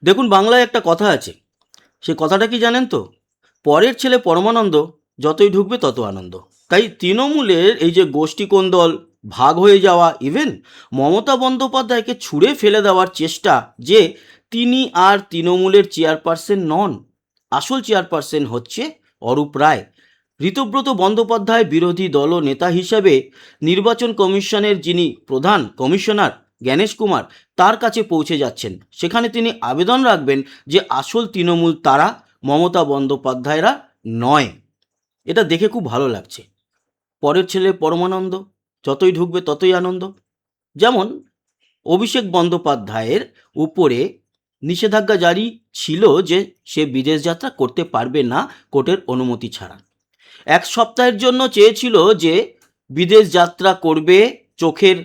দেখুন, বাংলায় একটা কথা আছে, সে কথাটা কি জানেন তো? পরের ছেলে পরমানন্দ, যতই ঢুকবে তত আনন্দ। তাই তৃণমূলের এই যে গোষ্ঠীকোন্দল, ভাগ হয়ে যাওয়া, ইভেন মমতা বন্দ্যোপাধ্যায়কে ছুঁড়ে ফেলে দেওয়ার চেষ্টা, যে তিনি আর তৃণমূলের চেয়ারপারসন নন, আসল চেয়ারপারসন হচ্ছে অরূপ রায়। ঋতব্রত বন্দ্যোপাধ্যায় বিরোধী দল নেতা হিসাবে নির্বাচন কমিশনের যিনি প্রধান কমিশনার জ্ঞানেশ কুমার, তার কাছে পৌঁছে যাচ্ছেন। সেখানে তিনি আবেদন রাখবেন যে আসল তৃণমূল তারা, মমতা বন্দ্যোপাধ্যায়রা নয়। এটা দেখে খুব ভালো লাগছে। পরের ছেলে পরমানন্দ, যতই ঢুকবে ততই আনন্দ। যেমন অভিষেক বন্দ্যোপাধ্যায়ের উপরে নিষেধাজ্ঞা জারি ছিল যে সে বিদেশ যাত্রা করতে পারবে না কোর্টের অনুমতি ছাড়া। এক সপ্তাহের জন্য চেয়েছিল যে বিদেশ যাত্রা করবে চোখের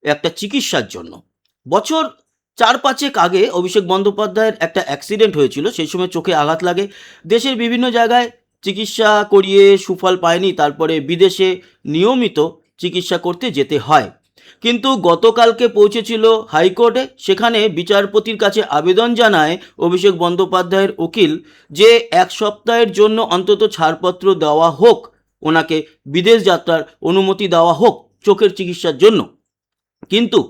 একটা চিকিৎসার জন্য। বছর 4-5 আগে অভিষেক বন্দ্যোপাধ্যায়ের একটা অ্যাক্সিডেন্ট হয়েছিল, সেই সময় চোখে আঘাত লাগে। দেশের বিভিন্ন জায়গায় চিকিৎসা করিয়ে সুফল পায়নি, তারপরে বিদেশে নিয়মিত চিকিৎসা করতে যেতে হয়। কিন্তু গতকালকে পৌঁছেছিল হাইকোর্টে, সেখানে বিচারপতির কাছে আবেদন জানায় অভিষেক বন্দ্যোপাধ্যায়ের উকিল যে 1 সপ্তাহের জন্য অন্তত ছাড়পত্র দেওয়া হোক, ওনাকে বিদেশ যাত্রার অনুমতি দেওয়া হোক চোখের চিকিৎসার জন্য। কিন্তু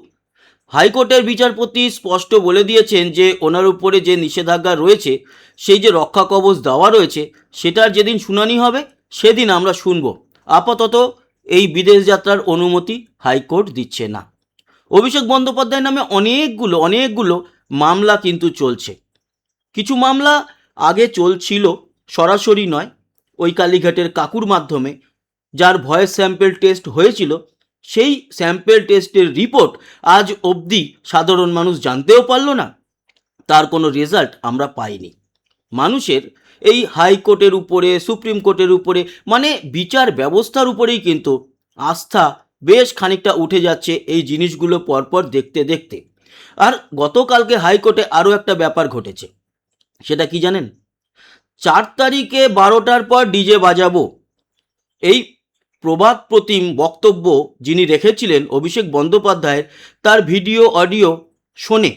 হাইকোর্টের বিচারপতি স্পষ্ট বলে দিয়েছেন যে ওনার উপরে যে নিষেধাজ্ঞা রয়েছে, সেই যে রক্ষা কবচ দেওয়া রয়েছে, সেটার যেদিন শুনানি হবে সেদিন আমরা শুনব। আপাতত এই বিদেশ যাত্রার অনুমতি হাইকোর্ট দিচ্ছে না। অভিষেক বন্দ্যোপাধ্যায় নামে অনেকগুলো মামলা কিন্তু চলছে। কিছু মামলা আগে চলছিল, সরাসরি নয়, ওই কালীঘাটের কাকুর মাধ্যমে, যার ভয়েস স্যাম্পল টেস্ট হয়েছিল, সেই স্যাম্পল টেস্টের রিপোর্ট আজ অবধি সাধারণ মানুষ জানতেও পারল না, তার কোনো রেজাল্ট আমরা পাইনি। মানুষের এই হাইকোর্টের উপরে, সুপ্রিম কোর্টের উপরে, মানে বিচার ব্যবস্থার উপরেই কিন্তু আস্থা বেশ খানিকটা উঠে যাচ্ছে এই জিনিসগুলো পরপর দেখতে দেখতে। আর গতকালকে হাইকোর্টে আরও একটা ব্যাপার ঘটেছে, সেটা কি জানেন? 4 তারিখে 12টার পর ডিজে বাজাবো, এই প্রবাদ প্রতিম বক্তব্য যিনি রেখেছিলেন অভিষেক বন্দ্যোপাধ্যায়ের, তার ভিডিও অডিও শোনে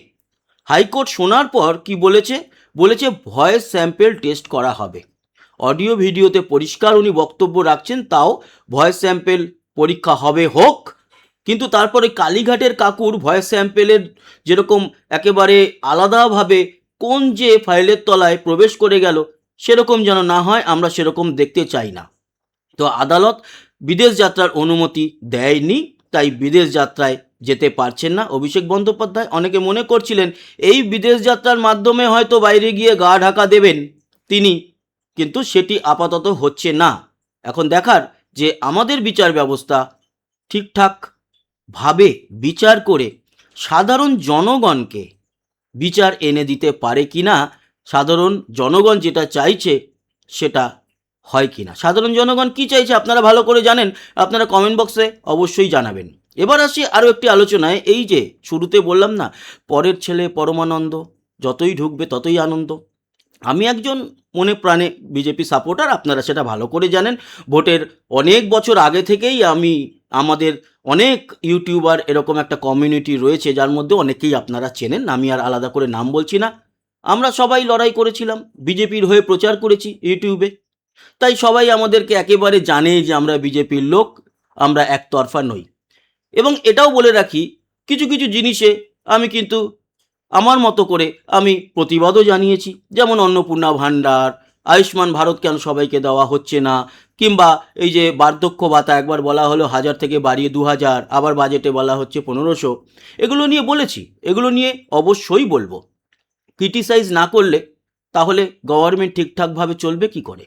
হাইকোর্ট। শোনার পর কি বলেছে? বলেছে ভয়েস স্যাম্পল টেস্ট করা হবে। অডিও ভিডিওতে পরিষ্কার উনি বক্তব্য রাখছেন, তাও ভয়েস স্যাম্পল পরীক্ষা হবে, হোক। কিন্তু তারপরে কালীঘাটের কাকুর ভয়েস স্যাম্পেলের যেরকম একেবারে আলাদাভাবে কোন যে ফাইলের তলায় প্রবেশ করে গেল, সেরকম যেন না হয়, আমরা সেরকম দেখতে চাই না। তো আদালত বিদেশ যাত্রার অনুমতি দেয়নি, তাই বিদেশ যাত্রায় যেতে পারছেন না অভিষেক বন্দ্যোপাধ্যায়। অনেকে মনে করছিলেন এই বিদেশ যাত্রার মাধ্যমে হয়তো বাইরে গিয়ে গা ঢাকা দেবেন তিনি, কিন্তু সেটি আপাতত হচ্ছে না। এখন দেখার যে আমাদের বিচার ব্যবস্থা ঠিকঠাকভাবে বিচার করে সাধারণ জনগণকে বিচার এনে দিতে পারে কিনা, সাধারণ জনগণ যেটা চাইছে সেটা হয় কিনা। সাধারণ জনগণ কি চাইছে আপনারা ভালো করে জানেন, আপনারা কমেন্ট বক্সে অবশ্যই জানাবেন। এবার আসি আরও একটি আলোচনায়। এই যে শুরুতে বললাম না, পরের ছেলে পরমানন্দ, যতই ঢুকবে ততই আনন্দ। আমি একজন মনে প্রাণে বিজেপি সাপোর্টার, আপনারা সেটা ভালো করে জানেন। ভোটের অনেক বছর আগে থেকেই আমাদের অনেক ইউটিউবার এরকম একটা কমিউনিটি রয়েছে, যার মধ্যে অনেকেই আপনারা চেনেন, আমি আর আলাদা করে নাম বলছি না। আমরা সবাই লড়াই করেছিলাম, বিজেপির হয়ে প্রচার করেছি ইউটিউবে, তাই সবাই আমাদেরকে একেবারে জানে যে আমরা বিজেপির লোক, আমরা একতরফা নই। এবং এটাও বলে রাখি, কিছু কিছু জিনিসে আমি কিন্তু আমার মতো করে আমি প্রতিবাদও জানিয়েছি। যেমন অন্নপূর্ণা ভাণ্ডার, আয়ুষ্মান ভারত কেন সবাইকে দেওয়া হচ্ছে না, কিংবা এই যে বার্ধক্য ভাতা একবার বলা হলো 1000 থেকে বাড়িয়ে 2000, আবার বাজেটে বলা হচ্ছে 1500, এগুলো নিয়ে বলেছি, এগুলো নিয়ে অবশ্যই বলবো। ক্রিটিসাইজ না করলে তাহলে গভর্নমেন্ট ঠিকঠাকভাবে চলবে কি করে?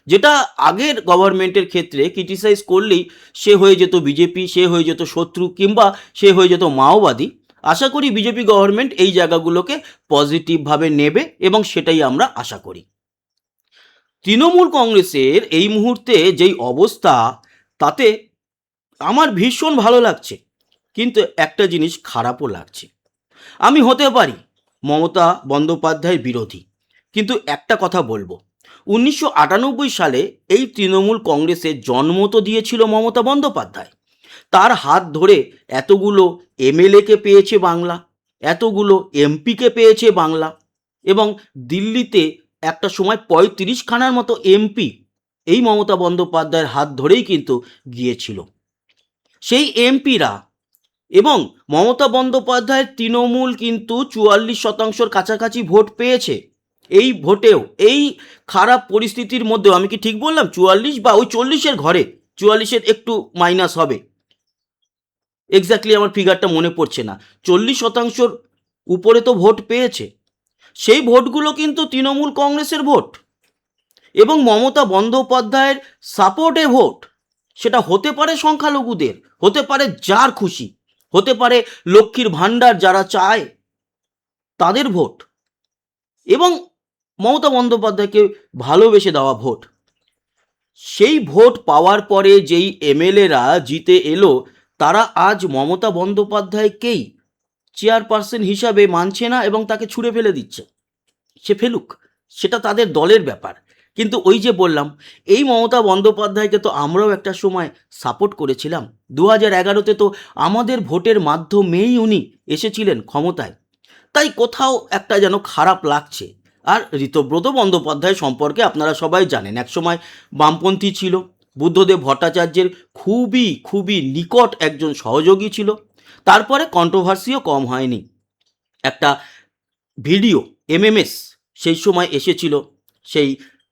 যেটা আগের গভর্নমেন্টের ক্ষেত্রে ক্রিটিসাইজ করলেই সে হয়ে যেত বিজেপি, সে হয়ে যেত শত্রু, কিংবা সে হয়ে যেত মাওবাদী। আশা করি বিজেপি গভর্নমেন্ট এই জায়গাগুলোকে পজিটিভভাবে নেবে, এবং সেটাই আমরা আশা করি। তৃণমূল কংগ্রেসের এই মুহূর্তে যেই অবস্থা, তাতে আমার ভীষণ ভালো লাগছে, কিন্তু একটা জিনিস খারাপও লাগছে। আমি হতে পারি মমতা বন্দ্যোপাধ্যায়ের বিরোধী, কিন্তু একটা কথা বলবো, 1998 সালে এই তৃণমূল কংগ্রেসের জন্ম তো দিয়েছিল মমতা বন্দ্যোপাধ্যায়। তার হাত ধরে এতগুলো এমএলএকে পেয়েছে বাংলা, এতগুলো এমপিকে পেয়েছে বাংলা। এবং দিল্লিতে একটা সময় 35খানার মতো এমপি এই মমতা বন্দ্যোপাধ্যায়ের হাত ধরেই কিন্তু গিয়েছিল। সেই এমপিরা এবং মমতা বন্দ্যোপাধ্যায়ের তৃণমূল কিন্তু 44% কাছাকাছি ভোট পেয়েছে। এই ভোটেও এই খারাপ পরিস্থিতির মধ্যেও, আমি কি ঠিক বললাম 44 বা ওই 40-এর ঘরে, 44-এর একটু মাইনাস হবে, এক্স্যাক্টলি আমার ফিগারটা মনে পড়ছে না, 40%-র উপরে তো ভোট পেয়েছে। সেই ভোটগুলো কিন্তু তৃণমূল কংগ্রেসের ভোট এবং মমতা বন্দ্যোপাধ্যায়ের সাপোর্টে ভোট। সেটা হতে পারে সংখ্যালঘুদের, হতে পারে যার খুশি, হতে পারে লক্ষ্মীর ভাণ্ডার যারা চায় তাদের ভোট, এবং মমতা বন্দ্যোপাধ্যায়কে ভালোবেসে দেওয়া ভোট। সেই ভোট পাওয়ার পরে যেই এমএলএরা জিতে এলো, তারা আজ মমতা বন্দ্যোপাধ্যায়কেই চেয়ারপারসন হিসাবে মানছে না এবং তাকে ছুঁড়ে ফেলে দিচ্ছে। সে ফেলুক, সেটা তাদের দলের ব্যাপার। কিন্তু ওই যে বললাম, এই মমতা বন্দ্যোপাধ্যায়কে তো আমরাও একটা সময় সাপোর্ট করেছিলাম। 2011-তে তো আমাদের ভোটের মাধ্যমেই উনি এসেছিলেন ক্ষমতায়। তাই কোথাও একটা যেন খারাপ লাগছে। আর ঋতব্রত বন্দ্যোপাধ্যায় সম্পর্কে আপনারা সবাই জানেন, একসময় বামপন্থী ছিল, বুদ্ধদেব ভট্টাচার্যের খুবই খুবই নিকট একজন সহযোগী ছিল। তারপরে কন্ট্রোভার্সিও কম হয়নি। একটা ভিডিও এমএমএস সেই সময় এসেছিল, সেই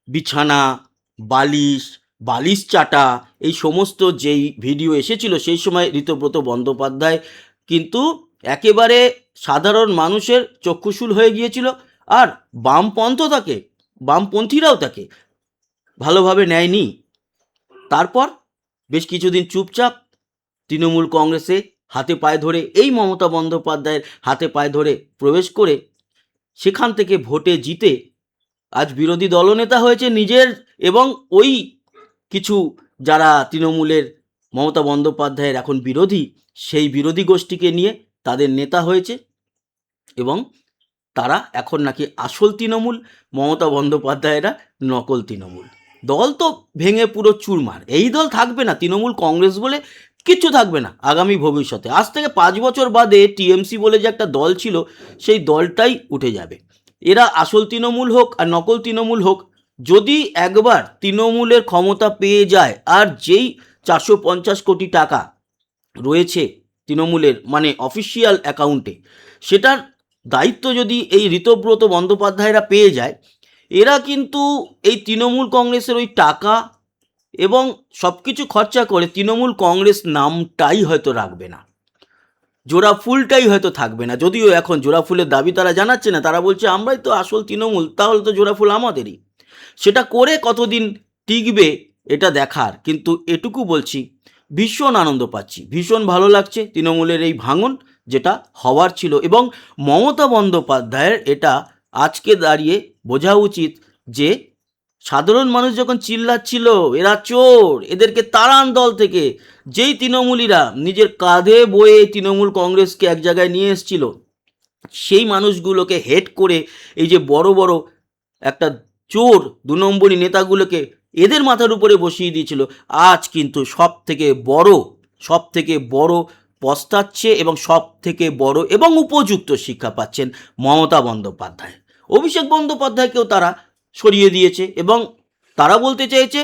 বিছানা, বালিশ, বালিশ চাটা, এই সমস্ত যেই ভিডিও এসেছিল সেই সময় ঋতব্রত বন্দ্যোপাধ্যায় কিন্তু একেবারে সাধারণ মানুষের চক্ষুশূল হয়ে গিয়েছিল। আর বামপন্থীরাও তাকে ভালোভাবে নেয়নি। তারপর বেশ কিছুদিন চুপচাপ তৃণমূল কংগ্রেসে হাতে পায়ে ধরে, এই মমতা বন্দ্যোপাধ্যায়ের হাতে পায়ে ধরে প্রবেশ করে সেখান থেকে ভোটে জিতে আজ বিরোধী দলনেতা হয়েছে নিজের, এবং ওই কিছু যারা তৃণমূলের মমতা বন্দ্যোপাধ্যায়ের এখন বিরোধী, সেই বিরোধী গোষ্ঠীকে নিয়ে তাদের নেতা হয়েছে এবং তারা এখন নাকি আসল তৃণমূল, মমতা বন্দ্যোপাধ্যায়েরা নকল তৃণমূল। দল তো ভেঙে পুরো চুরমার। এই দল থাকবে না, তৃণমূল কংগ্রেস বলে কিচ্ছু থাকবে না আগামী ভবিষ্যতে। আজ থেকে 5 বছর বাদে টিএমসি বলে যে একটা দল ছিল, সেই দলটাই উঠে যাবে। এরা আসল তৃণমূল হোক আর নকল তৃণমূল হোক, যদি একবার তৃণমূলের ক্ষমতা পেয়ে যায় আর যেই 450 কোটি টাকা রয়েছে তৃণমূলের মানে অফিসিয়াল অ্যাকাউন্টে, সেটার দায়িত্ব যদি এই ঋতব্রত বন্দ্যোপাধ্যায়রা পেয়ে যায়, এরা কিন্তু এই তৃণমূল কংগ্রেসের ওই টাকা এবং সব কিছু খরচা করে তৃণমূল কংগ্রেস নামটাই হয়তো রাখবে না, জোড়া ফুলটাই হয়তো থাকবে না। যদিও এখন জোড়া ফুলের দাবি তারা জানাচ্ছে না, তারা বলছে আমরাই তো আসল তৃণমূল, তাহলে তো জোড়া ফুল আমাদেরই। সেটা করে কতদিন টিকবে এটা দেখার। কিন্তু এটুকু বলছি, ভীষণ আনন্দ পাচ্ছি, ভীষণ ভালো লাগছে তৃণমূলের এই ভাঙন যেটা হওয়ার ছিল। এবং মমতা বন্দ্যোপাধ্যায়ের এটা আজকে দাঁড়িয়ে বোঝা উচিত যে সাধারণ মানুষ যখন চিল্লাচ্ছিল এরা চোর, এদেরকে তাড়ান দল থেকে, যেই তৃণমূলীরা নিজের কাঁধে বয়ে তৃণমূল কংগ্রেসকে এক জায়গায় নিয়ে এসেছিল, সেই মানুষগুলোকে হেড করে এই যে বড় বড় একটা চোর 2 নম্বরী নেতাগুলোকে এদের মাথার উপরে বসিয়ে দিয়েছিল, আজ কিন্তু সব থেকে বড় পস্তাচ্ছে এবং সব থেকে বড় এবং উপযুক্ত শিক্ষা পাচ্ছেন মমতা বন্দ্যোপাধ্যায়। অভিষেক বন্দ্যোপাধ্যায়কেও তারা সরিয়ে দিয়েছে এবং তারা বলতে চাইছে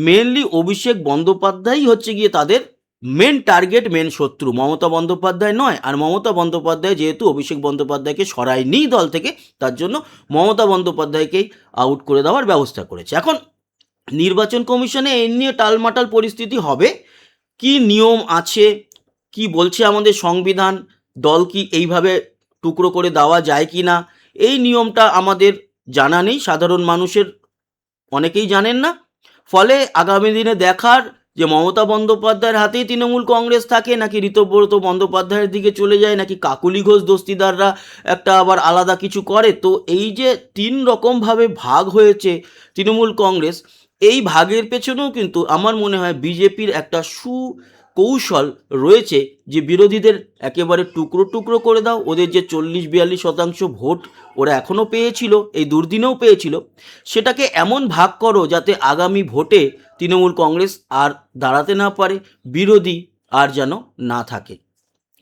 মেনলি অভিষেক বন্দ্যোপাধ্যায়ই হচ্ছে গিয়ে তাদের মেন টার্গেট, মেন শত্রু, মমতা বন্দ্যোপাধ্যায় নয়। আর মমতা বন্দ্যোপাধ্যায় যেহেতু অভিষেক বন্দ্যোপাধ্যায়কে সরায়নি দল থেকে, তার জন্য মমতা বন্দ্যোপাধ্যায়কেই আউট করে দেওয়ার ব্যবস্থা করেছে। এখন নির্বাচন কমিশনে এই নিয়ে টালমাটাল পরিস্থিতি হবে, কি নিয়ম আছে, কি বলছে আমাদের সংবিধান, দল কি এইভাবে টুকরো করে দেওয়া যায় কি না, এই নিয়মটা আমাদের জানা নেই, সাধারণ মানুষের অনেকেই জানেন না। ফলে আগামী দিনে দেখার যে মমতা বন্দ্যোপাধ্যায়ের হাতেই তৃণমূল কংগ্রেস থাকে, নাকি ঋতব্রত বন্দ্যোপাধ্যায়ের দিকে চলে যায়, নাকি কাকুলি ঘোষ দস্তিদাররা একটা আবার আলাদা কিছু করে। তো এই যে 3 রকমভাবে ভাগ হয়েছে তৃণমূল কংগ্রেস, এই ভাগের পেছনেও কিন্তু আমার মনে হয় বিজেপির একটা সুকৌশল রয়েছে যে বিরোধীদের একেবারে টুকরো টুকরো করে দাও। ওদের যে 40-42% ভোট ওরা এখনও পেয়েছিল, এই দুর্দিনেও পেয়েছিল, সেটাকে এমন ভাগ করো যাতে আগামী ভোটে তৃণমূল কংগ্রেস আর দাঁড়াতে না পারে, বিরোধী আর যেন না থাকে।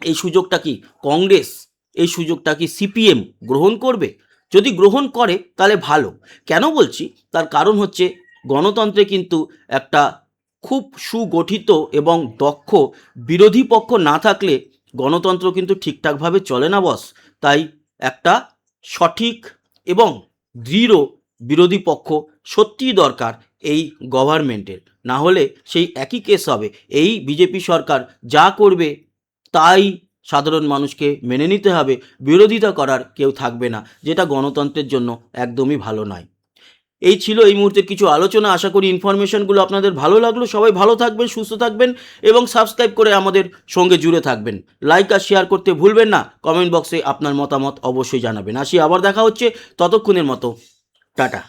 এই সুযোগটা কি কংগ্রেস, এই সুযোগটা কি সিপিএম গ্রহণ করবে? যদি গ্রহণ করে তাহলে ভালো। কেন বলছি, তার কারণ হচ্ছে গণতন্ত্রে কিন্তু একটা খুব সুগঠিত এবং দক্ষ বিরোধী পক্ষ না থাকলে গণতন্ত্র কিন্তু ঠিকঠাকভাবে চলে না বস। তাই একটা সঠিক এবং দৃঢ় বিরোধী পক্ষ সত্যিই দরকার এই গভর্নমেন্টের। না হলে সেই একই কেস হবে, এই বিজেপি সরকার যা করবে তাই সাধারণ মানুষকে মেনে নিতে হবে, বিরোধিতা করার কেউ থাকবে না, যেটা গণতন্ত্রের জন্য একদমই ভালো নয়। এই ছিল এই মুহূর্তের কিছু আলোচনা। আশা করি ইনফরমেশনগুলো আপনাদের ভালো লাগলো। সবাই ভালো থাকবেন, সুস্থ থাকবেন এবং সাবস্ক্রাইব করে আমাদের সঙ্গে জুড়ে থাকবেন। লাইক আর শেয়ার করতে ভুলবেন না। কমেন্ট বক্সে আপনার মতামত অবশ্যই জানাবেন। আসি, আবার দেখা হচ্ছে, ততক্ষণের মতো টাটা।